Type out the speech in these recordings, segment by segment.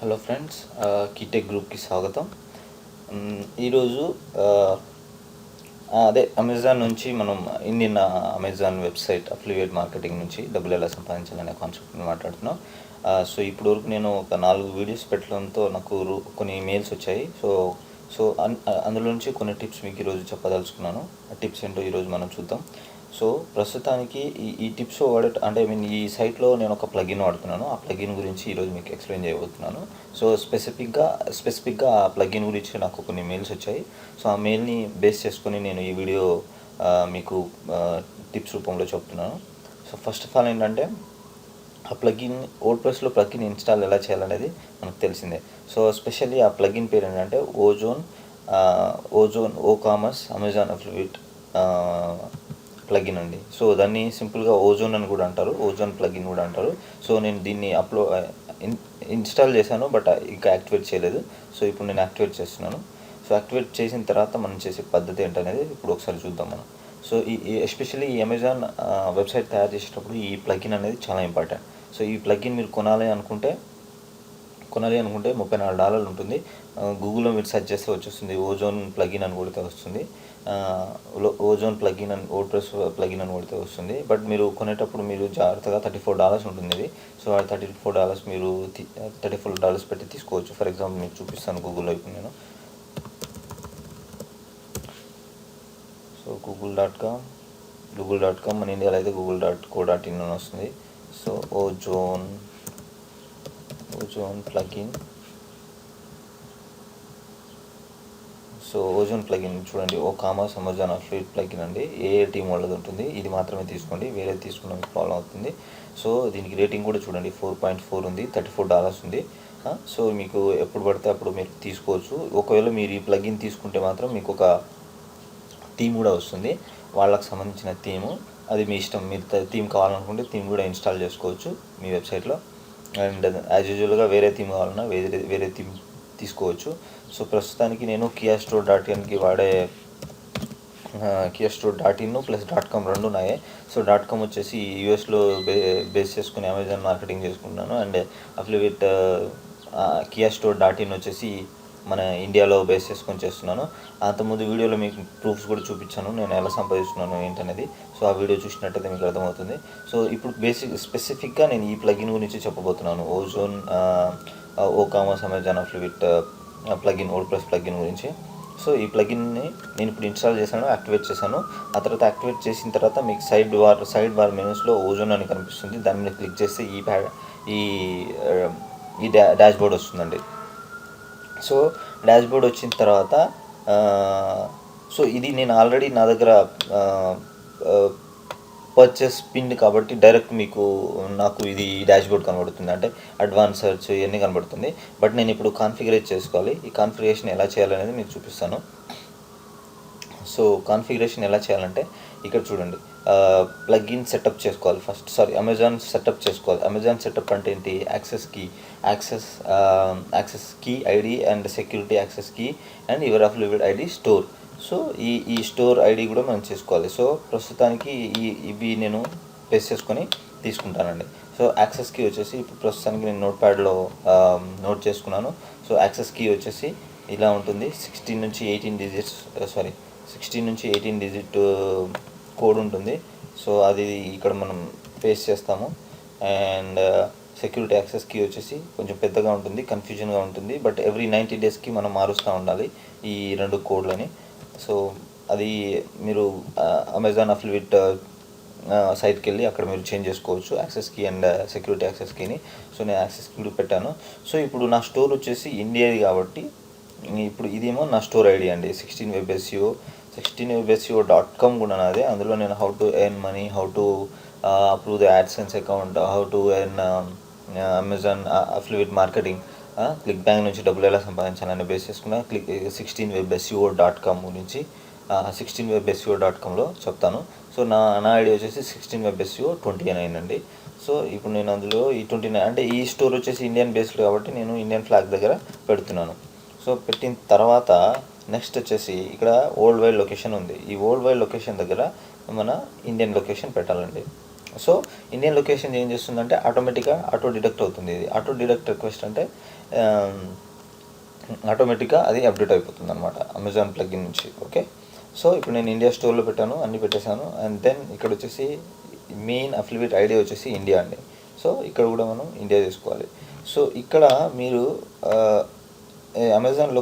Hello friends, కీటెక్ గ్రూప్కి స్వాగతం. ఈరోజు అదే అమెజాన్ నుంచి మనం Indian Amazon website affiliate marketing నుంచి డబ్బులు ఎలా సంపాదించాలనే కాన్సెప్ట్ మాట్లాడుతున్నాం. సో ఇప్పటివరకు నేను ఒక 4 వీడియోస్ పెట్టడంతో నాకు కొన్ని మెయిల్స్ వచ్చాయి. సో అందులో నుంచి కొన్ని టిప్స్ మీకు ఈరోజు చెప్పదలుచుకున్నాను. ఆ టిప్స్ ఏంటో ఈరోజు మనం చూద్దాం. సో ప్రస్తుతానికి ఈ టిప్స్ అంటే ఈ సైట్లో నేను ఒక ప్లగిన్ వాడుతున్నాను. ఆ ప్లగిన్ గురించి ఈరోజు మీకు ఎక్స్ప్లెయిన్ చేయబోతున్నాను. సో స్పెసిఫిక్గా ఆ ప్లగిన్ గురించి నాకు కొన్ని మెయిల్స్ వచ్చాయి. సో ఆ మెయిల్ని బేస్ చేసుకొని నేను ఈ వీడియో మీకు టిప్స్ రూపంలో చెప్తున్నాను. సో ఫస్ట్ ఆఫ్ ఆల్ ఏంటంటే, ఆ ప్లగిన్ వర్డ్ప్రెస్లో ప్లగిన్ ఇన్స్టాల్ ఎలా చేయాలనేది మనకు తెలిసిందే. సో స్పెషల్లీ ఆ ప్లగిన్ పేరు ఏంటంటే ozone commerce Amazon affiliate plugin అండి. సో దాన్ని సింపుల్గా ఓజోన్ అని కూడా అంటారు, ఓజోన్ ప్లగిన్ కూడా అంటారు. సో నేను దీన్ని ఇన్స్టాల్ చేశాను, బట్ ఇంకా యాక్టివేట్ చేయలేదు. సో ఇప్పుడు నేను యాక్టివేట్ చేస్తున్నాను. సో యాక్టివేట్ చేసిన తర్వాత మనం చేసే పద్ధతి ఏంటనేది ఇప్పుడు ఒకసారి చూద్దాం మనం. సో ఎస్పెషల్లీ ఈ అమెజాన్ వెబ్సైట్ తయారు చేసేటప్పుడు ఈ ప్లగిన్ అనేది చాలా ఇంపార్టెంట్. సో ఈ ప్లగిన్ మీరు కొనాలి అనుకుంటే $34 ఉంటుంది. గూగుల్లో మీరు సెర్చ్ చేస్తే వచ్చేస్తుంది, ఓజోన్ ప్లగిన్ అని కొడితే వస్తుంది. ఓజోన్ ప్లగిన్ అని వర్డ్ప్రెస్ ప్లగిన్ అని కొడితే వస్తుంది. బట్ మీరు కొనేటప్పుడు మీరు జాగ్రత్తగా $34 ఉంటుంది ఇది. సో ఆ $34 మీరు $34 పెట్టి తీసుకోవచ్చు. ఫర్ ఎగ్జాంపుల్ మీకు చూపిస్తాను గూగుల్లో. ఇప్పుడు నేను సో గూగుల్.com మన ఇండియాలో అయితే google.co.in అని వస్తుంది. So ozone plugin. So ozone plugin చూడండి, కామర్స్ అమెజాన్ అఫిలియేట్ ప్లగిన్ అండి. ఏ టీం వాళ్ళది ఉంటుంది, ఇది మాత్రమే తీసుకోండి, వేరే తీసుకున్న మీకు ప్రాబ్లం అవుతుంది. సో దీనికి రేటింగ్ కూడా చూడండి, 4.4 ఉంది, $34 ఉంది. సో మీకు ఎప్పుడు పడితే అప్పుడు మీరు తీసుకోవచ్చు. ఒకవేళ మీరు ఈ ప్లగిన్ తీసుకుంటే మాత్రం మీకు ఒక థీమ్ కూడా వస్తుంది, వాళ్ళకి సంబంధించిన థీము. అది మీ ఇష్టం, మీరు థీమ్ కావాలనుకుంటే థీమ్ కూడా ఇన్స్టాల్ చేసుకోవచ్చు మీ వెబ్సైట్లో. అండ్ యాజ్ యూజువల్గా వేరే థీమ్ కావాలన్నా వేరే థీమ్ తీసుకోవచ్చు. సో ప్రస్తుతానికి నేను kiastore.inకి వాడే kiastore.in ప్లస్ .com రెండు ఉన్నాయి. సో .com వచ్చేసి యూఎస్లో బేస్ చేసుకుని అమెజాన్ మార్కెటింగ్ చేసుకుంటున్నాను. అండ్ అఫిలియేట్ kiastore.in వచ్చేసి మన ఇండియాలో బేస్ చేసుకొని చేస్తున్నాను. అంతకుముందు వీడియోలో మీకు ప్రూఫ్స్ కూడా చూపించాను, నేను ఎలా సంపాదిస్తున్నాను ఏంటనేది. సో ఆ వీడియో చూసినట్టయితే మీకు అర్థమవుతుంది. సో ఇప్పుడు స్పెసిఫిక్గా నేను ఈ ప్లగిన్ గురించి చెప్పబోతున్నాను, ozone commerce Amazon affiliate plugin, WordPress plugin గురించి. సో ఈ ప్లగిన్ని నేను ఇప్పుడు ఇన్స్టాల్ చేశాను, యాక్టివేట్ చేశాను. ఆ తర్వాత యాక్టివేట్ చేసిన తర్వాత మీకు సైడ్ బార్ మెనూస్లో ఓజోన్ అని కనిపిస్తుంది. దాని మీద క్లిక్ చేస్తే ఈ డాష్బోర్డ్ వస్తుందండి. సో డాష్బోర్డ్ వచ్చిన తర్వాత సో ఇది నేను ఆల్రెడీ నా దగ్గర పర్చేస్ పిన్ కాబట్టి డైరెక్ట్ నాకు ఇది డాష్బోర్డ్ కనబడుతుంది, అంటే అడ్వాన్స్ సెర్చ్ ఇవన్నీ కనబడుతుంది. బట్ నేను ఇప్పుడు కాన్ఫిగరేట్ చేసుకోవాలి. ఈ కాన్ఫిగరేషన్ ఎలా చేయాలనేది మీకు చూపిస్తాను. సో కాన్ఫిగరేషన్ ఎలా చేయాలంటే ఇక్కడ చూడండి, ప్లగిన్ సెటప్ చేసుకోవాలి ఫస్ట్. అమెజాన్ సెటప్ చేసుకోవాలి. అమెజాన్ సెటప్ అంటే ఏంటి? Access key ID and security access key and your affiliate ID store. So ఈ స్టోర్ ఐడి కూడా మనం చేసుకోవాలి. సో ప్రస్తుతానికి ఇవి నేను పేస్ట్ చేసుకొని తీసుకుంటానండి. సో యాక్సెస్ కీ వచ్చేసి ఇప్పుడు ప్రస్తుతానికి నేను నోట్ప్యాడ్లో నోట్ చేసుకున్నాను. సో యాక్సెస్ కీ వచ్చేసి ఇలా ఉంటుంది, 16 నుంచి 18 డిజిట్ కోడ్ ఉంటుంది. సో అది ఇక్కడ మనం పేస్ట్ చేస్తాము. అండ్ సెక్యూరిటీ యాక్సెస్ కీ వచ్చేసి కొంచెం పెద్దగా ఉంటుంది, కన్ఫ్యూజన్గా ఉంటుంది. బట్ ఎవ్రీ 90 డేస్కి మనం మారుస్తూ ఉండాలి ఈ 2 కోడ్లని. సో అది మీరు అమెజాన్ అఫిలియేట్ సైట్కి వెళ్ళి అక్కడ మీరు చేంజ్ చేసుకోవచ్చు access key and security access కీని. సో నేను యాక్సెస్ కీ పెట్టాను. సో ఇప్పుడు నా స్టోర్ వచ్చేసి ఇండియాది కాబట్టి ఇప్పుడు ఇదేమో నా స్టోర్ ఐడి అండి, 16webseo.com కూడా నాదే. అందులో నేను how to earn money, how to approve the AdSense account, how to earn Amazon affiliate marketing, click bank నుంచి డబ్బులు ఎలా సంపాదించాలని బేస్ చేసుకున్న 16webseo.com గురించి 16webseo.comలో చెప్తాను. సో నా ఐడియా వచ్చేసి 16webseo29 అండి. సో ఇప్పుడు నేను అందులో ఈ 29 అంటే ఈ స్టోర్ వచ్చేసి ఇండియన్ బేస్డ్ కాబట్టి నేను ఇండియన్ ఫ్లాగ్ దగ్గర పెడుతున్నాను. సో పెట్టిన తర్వాత నెక్స్ట్ వచ్చేసి ఇక్కడ వరల్డ్ వైడ్ లొకేషన్ ఉంది. ఈ వరల్డ్ వైడ్ లొకేషన్ దగ్గర మన ఇండియన్ లొకేషన్ పెట్టాలండి. సో ఇండియన్ లొకేషన్ ఏం చేస్తుందంటే ఆటోమేటిక్గా ఆటో డిడక్ట్ అవుతుంది. ఇది ఆటో డిడక్ట్ రిక్వెస్ట్ అంటే ఆటోమేటిక్గా అది అప్డేట్ అయిపోతుంది అనమాట అమెజాన్ ప్లగ్ఇన్ నుంచి. ఓకే, సో ఇప్పుడు నేను ఇండియా స్టోర్లో పెట్టాను, అన్నీ పెట్టేశాను. అండ్ దెన్ ఇక్కడ వచ్చేసి మెయిన్ అఫిలియేట్ ఐడి వచ్చేసి ఇండియా అండి. సో ఇక్కడ కూడా మనం ఇండియా చేసుకోవాలి. సో ఇక్కడ మీరు అమెజాన్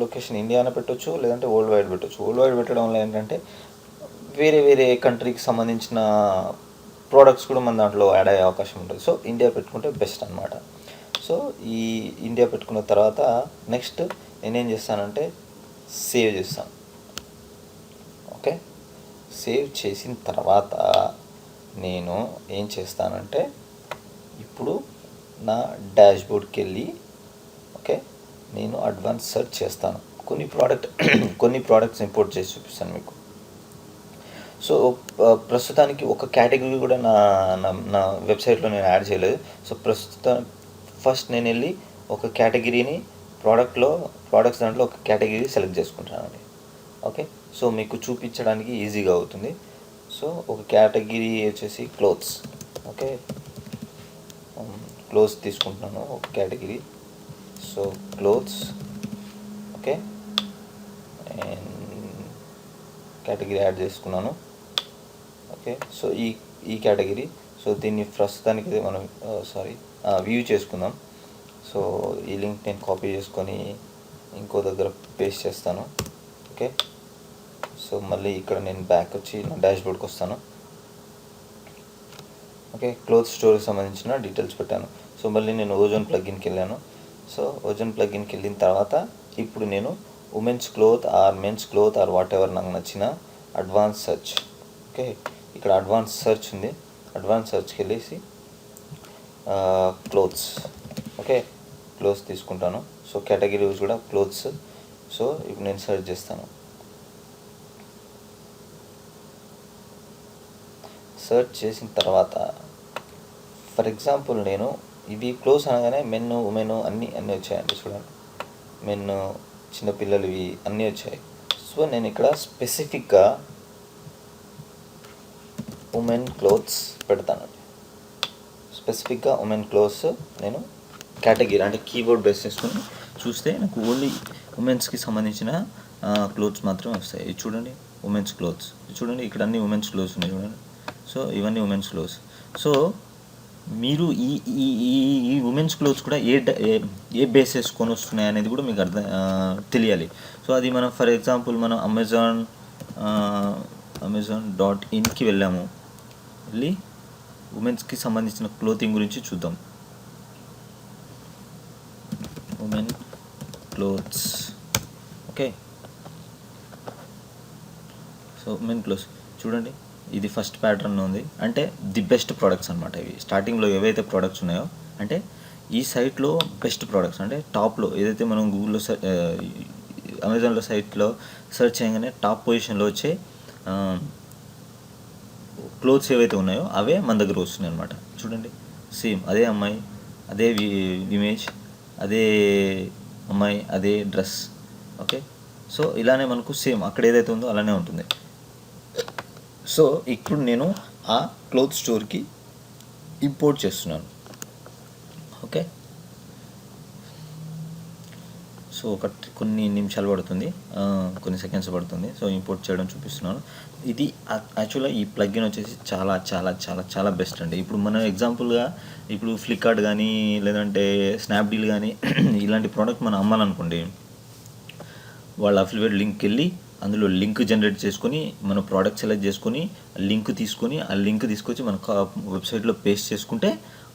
లొకేషన్ ఇండియా అని పెట్టవచ్చు, లేదంటే వరల్డ్ వైడ్ పెట్టవచ్చు. వరల్డ్ వైడ్ పెట్టడం వల్ల ఏంటంటే వేరే వేరే కంట్రీకి సంబంధించిన ప్రోడక్ట్స్ కూడా మన దాంట్లో యాడ్ అయ్యే అవకాశం ఉంటుంది. సో ఇండియా పెట్టుకుంటే బెస్ట్ అనమాట. సో ఈ ఇండియా పెట్టుకున్న తర్వాత నెక్స్ట్ నేనేం చేస్తానంటే సేవ్ చేస్తాను. ఓకే, సేవ్ చేసిన తర్వాత నేను ఏం చేస్తానంటే ఇప్పుడు నా డాష్ బోర్డ్కి వెళ్ళి ఓకే నేను అడ్వాన్స్ సెర్చ్ చేస్తాను. కొన్ని ప్రోడక్ట్స్ ఇంపోర్ట్ చేసి చూపిస్తాను మీకు. సో ప్రస్తుతానికి ఒక కేటగిరీ కూడా నా నా వెబ్సైట్లో నేను యాడ్ చేయలేదు. సో ఫస్ట్ నేను వెళ్ళి ఒక కేటగిరీని ప్రోడక్ట్స్ దాంట్లో ఒక కేటగిరీ సెలెక్ట్ చేసుకుంటానండి. ఓకే, సో మీకు చూపించడానికి ఈజీగా అవుతుంది. సో ఒక కేటగిరీ వచ్చేసి క్లోత్స్. ఓకే, క్లోత్స్ తీసుకుంటున్నాను ఒక category. So clothes okay and category add చేసుకున్నాను. ఓకే, సో ఈ కేటగిరీ. సో దీన్ని ప్రస్తుతానికి మనం వ్యూ చేసుకుందాం. సో ఈ లింక్ నేను కాపీ చేసుకొని ఇంకో దగ్గర పేస్ట్ చేస్తాను. ఓకే, సో మళ్ళీ ఇక్కడ నేను బ్యాక్ వచ్చి నా డాష్ బోర్డ్కి వస్తాను. ఓకే, క్లోత్ స్టోర్కి సంబంధించిన డీటెయిల్స్ పెట్టాను. సో మళ్ళీ నేను ఓజోన్ ప్లగ్ఇన్కి వెళ్ళాను. సో ఓజోన్ ప్లగ్ఇన్కి వెళ్ళిన తర్వాత ఇప్పుడు నేను women's cloth or men's cloth or whatever నాకు నచ్చిన అడ్వాన్స్ సెర్చ్. ఓకే, ఇక్కడ అడ్వాన్స్ సెర్చ్ ఉంది. అడ్వాన్స్ సెర్చ్కి వెళ్ళేసి క్లోత్స్. ఓకే, క్లోత్స్ తీసుకుంటాను. సో కేటగిరీ కూడా క్లోత్స్. సో ఇప్పుడు నేను సెర్చ్ చేస్తాను. సెర్చ్ చేసిన తర్వాత ఫర్ ఎగ్జాంపుల్ నేను ఇవి క్లోత్స్ అనగానే మెన్ ఉమెన్ అన్నీ వచ్చాయండి. చూడండి, మెన్ చిన్నపిల్లలవి అన్నీ వచ్చాయి. సో నేను ఇక్కడ స్పెసిఫిక్గా ఉమెన్ క్లోత్స్ పెడతానండి. స్పెసిఫిక్గా ఉమెన్ క్లోత్స్ నేను కేటగిరీ అంటే కీబోర్డ్ బేస్ చేసుకొని చూస్తే నాకు ఓన్లీ ఉమెన్స్కి సంబంధించిన క్లోత్స్ మాత్రమే వస్తాయి. ఇది చూడండి, ఉమెన్స్ క్లోత్స్. చూడండి, ఇక్కడ అన్ని ఉమెన్స్ క్లోత్స్ ఉన్నాయి చూడండి. సో ఇవన్నీ ఉమెన్స్ క్లోత్స్. సో మీరు ఈ ఉమెన్స్ క్లోత్స్ కూడా ఏ బేస్ చేసుకొని వస్తున్నాయి అనేది కూడా మీకు తెలియాలి. సో అది మనం ఫర్ ఎగ్జాంపుల్ మనం amazon.inకి వెళ్ళాము. వెళ్ళి ఉమెన్స్కి సంబంధించిన క్లోతింగ్ గురించి చూద్దాం. Women clothes. Okay, so women clothes చూడండి, ఇది ఫస్ట్ ప్యాటర్న్ ఉంది. అంటే ది బెస్ట్ ప్రోడక్ట్స్ అనమాట ఇవి. స్టార్టింగ్లో ఏవైతే ప్రోడక్ట్స్ ఉన్నాయో అంటే ఈ సైట్లో బెస్ట్ ప్రోడక్ట్స్ అంటే టాప్లో ఏదైతే మనం గూగుల్లో అమెజాన్లో సైట్లో సెర్చ్ చేయగానే టాప్ పొజిషన్లో వచ్చే క్లోత్స్ ఏవైతే ఉన్నాయో అవే మన దగ్గర వస్తున్నాయి అనమాట. చూడండి, సేమ్ అదే అమ్మాయి, అదే ఇమేజ్, అదే అమ్మాయి, అదే డ్రెస్. ఓకే, సో ఇలానే మనకు సేమ్ అక్కడ ఏదైతే ఉందో అలానే ఉంటుంది. సో ఇప్పుడు నేను ఆ క్లోత్ స్టోర్కి ఇంపోర్ట్ చేస్తున్నాను. ఓకే, సో కొన్ని నిమిషాలు పడుతుంది, కొన్ని సెకండ్స్ పడుతుంది. సో ఇంపోర్ట్ చేయడం చూపిస్తున్నాను. ఇది యాక్చువల్గా ఈ ప్లగ్ఇన్ వచ్చేసి చాలా చాలా చాలా చాలా బెస్ట్ అండి. ఇప్పుడు మనం ఎగ్జాంపుల్గా ఇప్పుడు ఫ్లిప్కార్ట్ కానీ లేదంటే స్నాప్డీల్ కానీ ఇలాంటి ప్రోడక్ట్ మనం అమ్మాలనుకోండి, వాళ్ళ అఫిలియేట్ లింక్కి వెళ్ళి అందులో లింక్ జనరేట్ చేసుకొని మన ప్రోడక్ట్ సెలెక్ట్ చేసుకొని లింక్ తీసుకొని ఆ లింక్ తీసుకొచ్చి మన వెబ్సైట్లో పేస్ట్ చేసుకుంటే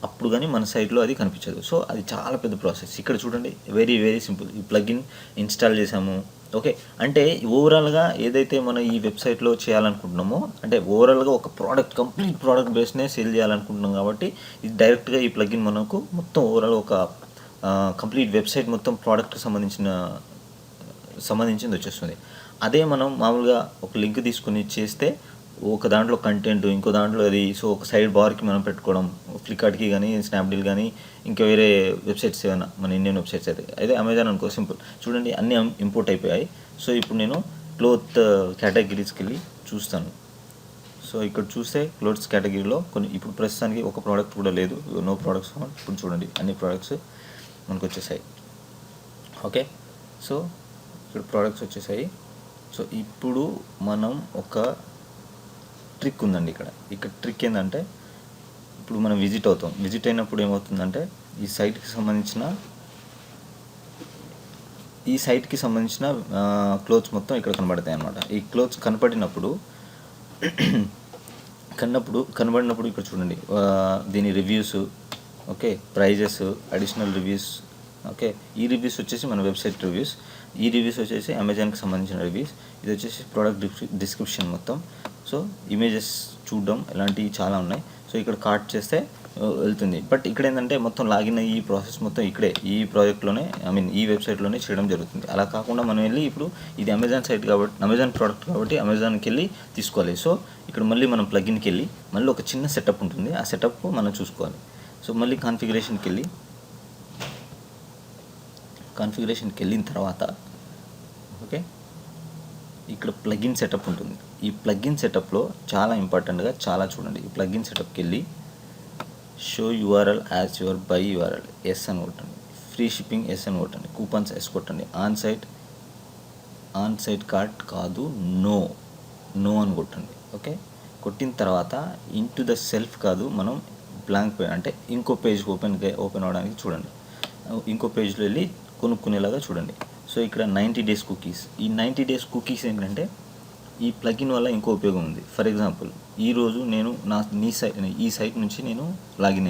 అప్పుడు కానీ మన సైట్లో అది కనిపించదు. సో అది చాలా పెద్ద ప్రాసెస్. ఇక్కడ చూడండి, వెరీ వెరీ సింపుల్. ఈ ప్లగ్ఇన్ ఇన్స్టాల్ చేసాము. ఓకే, అంటే ఓవరాల్గా ఏదైతే మనం ఈ వెబ్సైట్లో చేయాలనుకుంటున్నామో అంటే ఓవరాల్గా ఒక ప్రోడక్ట్ కంప్లీట్ ప్రోడక్ట్ బేస్నే సేల్ చేయాలనుకుంటున్నాం కాబట్టి ఇది డైరెక్ట్గా ఈ ప్లగ్ఇన్ మనకు మొత్తం ఓవరాల్ ఒక కంప్లీట్ వెబ్సైట్ మొత్తం ప్రోడక్ట్కి సంబంధించింది వచ్చేస్తుంది. అదే మనం మామూలుగా ఒక లింక్ తీసుకుని చేస్తే ఒక దాంట్లో కంటెంట్, ఇంకో దాంట్లో అది. సో ఒక సైడ్ బార్కి మనం పెట్టుకోవడం, ఫ్లిప్కార్ట్కి కానీ స్నాప్డీల్ కానీ ఇంకా వేరే వెబ్సైట్స్ ఏమైనా మన ఇండియన్ వెబ్సైట్స్ అయితే అమెజాన్ అనుకో సింపుల్. చూడండి, అన్నీ ఇంపోర్ట్ అయిపోయాయి. సో ఇప్పుడు నేను క్లోత్ కేటగిరీస్కి వెళ్ళి చూస్తాను. సో ఇక్కడ చూస్తే క్లోత్స్ కేటగిరీలో కొన్ని ఇప్పుడు ప్రస్తుతానికి ఒక ప్రోడక్ట్ కూడా లేదు, నో ప్రోడక్ట్స్. ఇప్పుడు చూడండి అన్ని ప్రోడక్ట్స్ మనకు వచ్చేసాయి. ఓకే, సో ఇక్కడ ప్రోడక్ట్స్ వచ్చేసాయి. సో ఇప్పుడు మనం ఒక ట్రిక్ ఉందండి ఇక్కడ ట్రిక్ ఏంటంటే, ఇప్పుడు మనం విజిట్ అవుతాం. విజిట్ అయినప్పుడు ఏమవుతుందంటే ఈ సైట్కి సంబంధించిన క్లోత్స్ మొత్తం ఇక్కడ కనబడతాయి అన్నమాట. ఈ క్లోత్స్ కనబడినప్పుడు ఇక్కడ చూడండి దీని reviews, okay, prices, additional reviews. Okay, ఈ రివ్యూస్ వచ్చేసి మన వెబ్సైట్ రివ్యూస్, ఈ రివ్యూస్ వచ్చేసి అమెజాన్కి సంబంధించిన రివ్యూస్, ఇది వచ్చేసి ప్రోడక్ట్ డిస్క్రిప్షన్ మొత్తం. సో ఇమేజెస్ చూడడం ఇలాంటివి చాలా ఉన్నాయి. సో ఇక్కడ కార్ట్ చేస్తే వెళ్తుంది. బట్ ఇక్కడ ఏంటంటే మొత్తం లాగిన్ ఈ ప్రాసెస్ మొత్తం ఇక్కడే ఈ ప్రాజెక్ట్లోనే ఈ వెబ్సైట్లోనే చేయడం జరుగుతుంది. అలా కాకుండా మనం వెళ్ళి ఇప్పుడు ఇది అమెజాన్ సైట్ కాబట్టి, అమెజాన్ ప్రోడక్ట్ కాబట్టి అమెజాన్కి వెళ్ళి తీసుకోవాలి. సో ఇక్కడ మళ్ళీ మనం ప్లగిన్కి వెళ్ళి మళ్ళీ ఒక చిన్న సెటప్ ఉంటుంది, ఆ సెటప్ మనం చూసుకోవాలి. సో మళ్ళీ కాన్ఫిగరేషన్కి వెళ్ళిన తర్వాత ఓకే, ఇక్కడ ప్లగిన్ సెటప్ ఉంటుంది. ఈ ప్లగిన్ సెటప్లో చాలా ఇంపార్టెంట్గా చాలా చూడండి. ఈ ప్లగిన్ సెటప్కి వెళ్ళి show URL as your buy URL yes అని కొట్టండి, ఫ్రీ షిప్పింగ్ ఎస్ అని కొట్టండి, కూపన్స్ ఎస్ కొట్టండి, ఆన్ సైట్ కార్ట్ కాదు నో అని కొట్టండి. ఓకే, కొట్టిన తర్వాత ఇంటూ ద సెల్ఫ్ కాదు, మనం బ్లాంక్ పేజ్ అంటే ఇంకో పేజ్ ఓపెన్ అవ్వడానికి చూడండి. ఇంకో పేజ్లో వెళ్ళి కొనుక్కునేలాగా చూడండి. సో ఇక్కడ 90 days కుకీస్. ఈ 90 days కుకీస్ ఏంటంటే ఈ ప్లగిన్ వల్ల ఇంకో ఉపయోగం ఉంది. ఫర్ ఎగ్జాంపుల్ ఈరోజు నేను ఈ సైట్ నుంచి నేను లాగిన్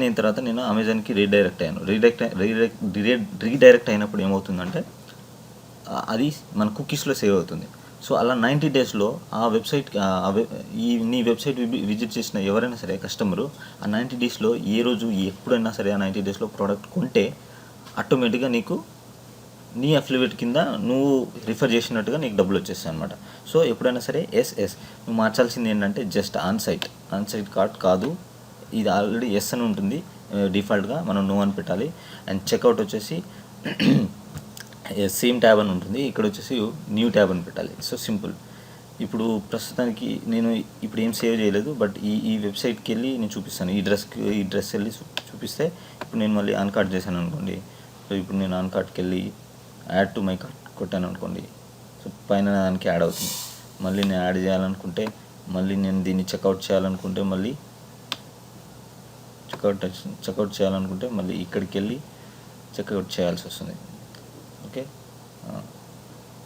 అయిన తర్వాత నేను అమెజాన్కి రీడైరెక్ట్ అయ్యాను. రీడైరెక్ట్ అయినప్పుడు ఏమవుతుందంటే అది మన కుకీస్లో సేవ్ అవుతుంది. సో అలా 90 daysలో ఆ వెబ్సైట్ నీ వెబ్సైట్ విజిట్ చేసిన ఎవరైనా సరే కస్టమరు ఆ 90 daysలో ఏ రోజు ఎప్పుడైనా సరే ఆ 90 daysలో ప్రోడక్ట్ కొంటే ఆటోమేటిక్గా నీకు నీ అఫిలియేట్ కింద నువ్వు రిఫర్ చేసినట్టుగా నీకు డబ్బులు వచ్చేస్తాయి అనమాట. సో ఎప్పుడైనా సరే నువ్వు మార్చాల్సింది ఏంటంటే జస్ట్ ఆన్ సైట్ కార్ట్ కాదు, ఇది ఆల్రెడీ ఎస్ అని ఉంటుంది డిఫాల్ట్గా, మనం నో అని పెట్టాలి. అండ్ చెక్అవుట్ వచ్చేసి సేమ్ ట్యాబ్ అని ఉంటుంది, ఇక్కడ వచ్చేసి న్యూ ట్యాబ్ అని పెట్టాలి. So simple. ఇప్పుడు ప్రస్తుతానికి నేను ఇప్పుడు ఏం సేవ్ చేయలేదు, బట్ ఈ వెబ్సైట్కి వెళ్ళి నేను చూపిస్తాను. ఈ డ్రెస్ వెళ్ళి చూపిస్తే ఇప్పుడు నేను మళ్ళీ ఆన్ కార్ట్ చేశాను అనుకోండి. సో ఇప్పుడు నేను ఆన్ కార్ట్కి వెళ్ళి యాడ్ టు మై కార్ట్ కొట్టాను అనుకోండి. సో పైన దానికి యాడ్ అవుతుంది. మళ్ళీ నేను యాడ్ చేయాలనుకుంటే, మళ్ళీ నేను దీన్ని చెక్అవుట్ చేయాలనుకుంటే, మళ్ళీ చెక్అవుట్ చేయాలనుకుంటే మళ్ళీ ఇక్కడికి వెళ్ళి చెక్అవుట్ చేయాల్సి వస్తుంది. ఓకే,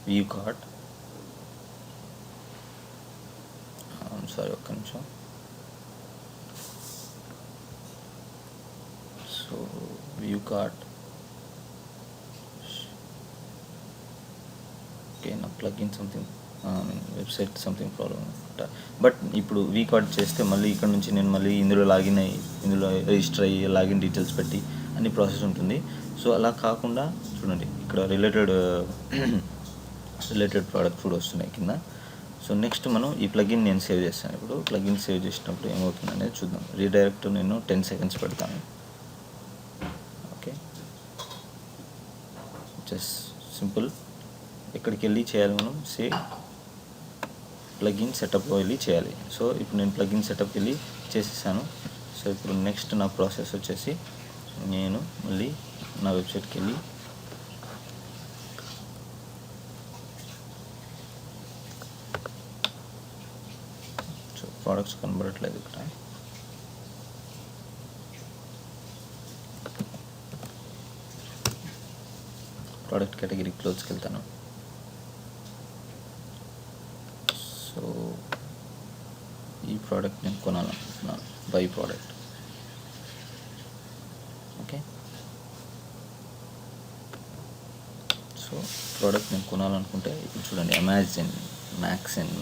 వ్యూ కార్ట్, సారీ ఒక్క నిమిషం. సో వ్యూ కార్ట్, ఓకే, నా plugin something website something problem అనమాట. బట్ ఇప్పుడు వీ కార్డ్ చేస్తే మళ్ళీ ఇక్కడ నుంచి నేను మళ్ళీ ఇందులో లాగిన్ అయ్యి ఇందులో రిజిస్టర్ అయ్యి లాగిన్ డీటెయిల్స్ పెట్టి అన్ని ప్రాసెస్ ఉంటుంది. సో అలా కాకుండా చూడండి ఇక్కడ రిలేటెడ్ ప్రోడక్ట్స్ కూడా వస్తున్నాయి కింద. సో నెక్స్ట్ మనం ఈ ప్లగిన్ నేను సేవ్ చేస్తాను. ఇప్పుడు ప్లగిన్ సేవ్ చేసినప్పుడు ఏమవుతుంది అనేది చూద్దాం. రీడైరెక్ట్ నేను 10 seconds పెడతాను. Okay, just simple. ఎక్కడికి వెళ్ళి చేయాలి మనం ప్లగిన్ సెటప్లో వెళ్ళి చేయాలి. సో ఇప్పుడు నేను ప్లగిన్ సెటప్కి వెళ్ళి చేసేసాను. సో ఇప్పుడు నెక్స్ట్ నా ప్రాసెస్ వచ్చేసి నేను మళ్ళీ నా వెబ్సైట్కి వెళ్ళి సో ప్రోడక్ట్స్ కనబడట్లేదు ఇక్కడ. ప్రోడక్ట్ కేటగిరీ క్లోత్స్కి వెళ్తాను. సో ఈ ప్రోడక్ట్ నేను కొనాలనుకుంటున్నాను, buy product. Okay, so product నేను కొనాలనుకుంటే ఇప్పుడు చూడండి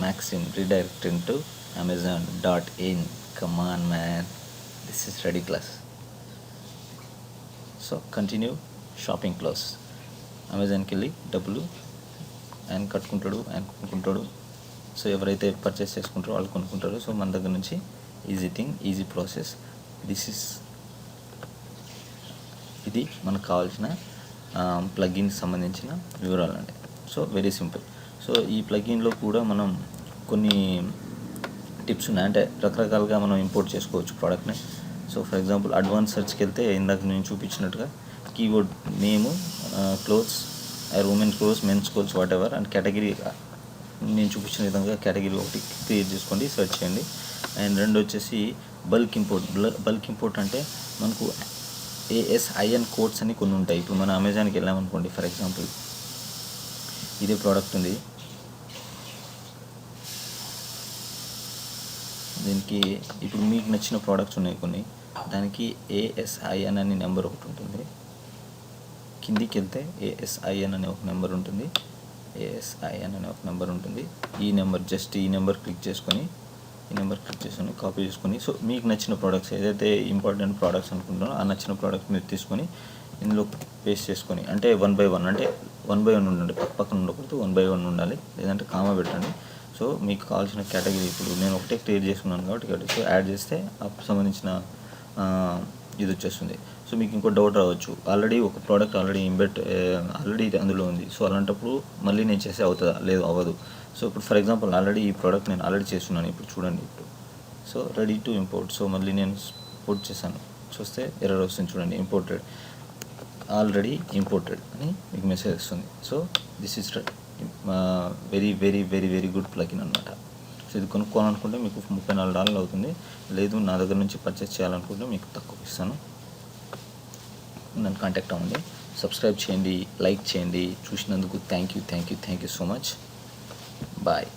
మ్యాక్సిన్ redirect to amazon.in. come on man, this is ridiculous. So continue shopping close. అమెజాన్కి వెళ్ళి డబ్బులు ఆయన కొనుక్కుంటాడు. సో ఎవరైతే పర్చేస్ చేసుకుంటారో వాళ్ళు కొనుక్కుంటారు. సో మన దగ్గర నుంచి ఈజీ ప్రాసెస్. ఇది మనకు కావాల్సిన ప్లగిన్కి సంబంధించిన వివరాలు అండి. So very simple. సో ఈ ప్లగిన్లో కూడా మనం కొన్ని టిప్స్ ఉన్నాయి. అంటే రకరకాలుగా మనం ఇంపోర్ట్ చేసుకోవచ్చు ప్రోడక్ట్ని. సో ఫర్ ఎగ్జాంపుల్ అడ్వాన్స్ సెర్చ్కి వెళ్తే ఇందాక నేను చూపించినట్టుగా keyword name, clothes, women clothes, men's clothes, whatever, and category నేను చూపించిన విధంగా కేటగిరీ ఒకటి క్రియేట్ చేసుకోండి, సెర్చ్ చేయండి. అండ్ రెండు వచ్చేసి బల్క్ ఇంపోర్ట్. బల్క్ ఇంపోర్ట్ అంటే మనకు ASIN కోడ్స్ అని కొన్ని ఉంటాయి. ఇప్పుడు మన అమెజాన్కి వెళ్ళామనుకోండి, ఫర్ ఎగ్జాంపుల్ ఇదే ప్రోడక్ట్ ఉంది, దీనికి ఇప్పుడు మీకు నచ్చిన ప్రోడక్ట్స్ ఉన్నాయి కొన్ని, దానికి ASIN అనే నెంబర్ ఒకటి ఉంటుంది. కిందికి వెళ్తే ASIN అనే ఒక నెంబర్ ఉంటుంది, ASIN అనే ఒక నెంబర్ ఉంటుంది. ఈ నెంబర్ జస్ట్ ఈ నెంబర్ క్లిక్ చేసుకొని కాపీ చేసుకొని, సో మీకు నచ్చిన ప్రోడక్ట్స్ ఏదైతే ఇంపార్టెంట్ ప్రోడక్ట్స్ అనుకుంటున్నారో ఆ నచ్చిన ప్రోడక్ట్ మీరు తీసుకొని ఇందులో పేస్ట్ చేసుకొని, అంటే 1 by 1, అంటే 1 by 1 ఉండండి, పక్కన ఉండకూడదు, 1 by 1 ఉండాలి, లేదంటే కామా పెట్టండి. సో మీకు కావాల్సిన కేటగిరీ ఇప్పుడు నేను ఒకటే క్రియేట్ చేసుకున్నాను కాబట్టి సో యాడ్ చేస్తే అప్పుడు సంబంధించిన ఇది వచ్చేస్తుంది. సో మీకు ఇంకో డౌట్ రావచ్చు, ఆల్రెడీ ఒక ప్రోడక్ట్ ఆల్రెడీ అందులో ఉంది, సో అలాంటప్పుడు మళ్ళీ నేను చేస్తే అవుతుందా? లేదు, అవ్వదు. సో ఇప్పుడు ఫర్ ఎగ్జాంపుల్ ఆల్రెడీ ఈ ప్రోడక్ట్ నేను ఆల్రెడీ చేస్తున్నాను, ఇప్పుడు చూడండి, ఇప్పుడు so ready to import. So మళ్ళీ నేను ఇంపోర్ట్ చేశాను, చూస్తే ఎర్రర్ వస్తుంది చూడండి, ఆల్రెడీ ఇంపోర్టెడ్ అని మీకు మెసేజ్ వస్తుంది. So this is very very very very good plugin అనమాట. సో ఇది కొనుక్కోవాలనుకుంటే మీకు $34 అవుతుంది. లేదు నా దగ్గర నుంచి పర్చేస్ చేయాలనుకుంటే మీకు తక్కువ ఇస్తాను, నన్ను కాంటాక్ట్ అవ్వండి. సబ్స్క్రైబ్ చేయండి, లైక్ చేయండి. చూసినందుకు thank you so much. Bye.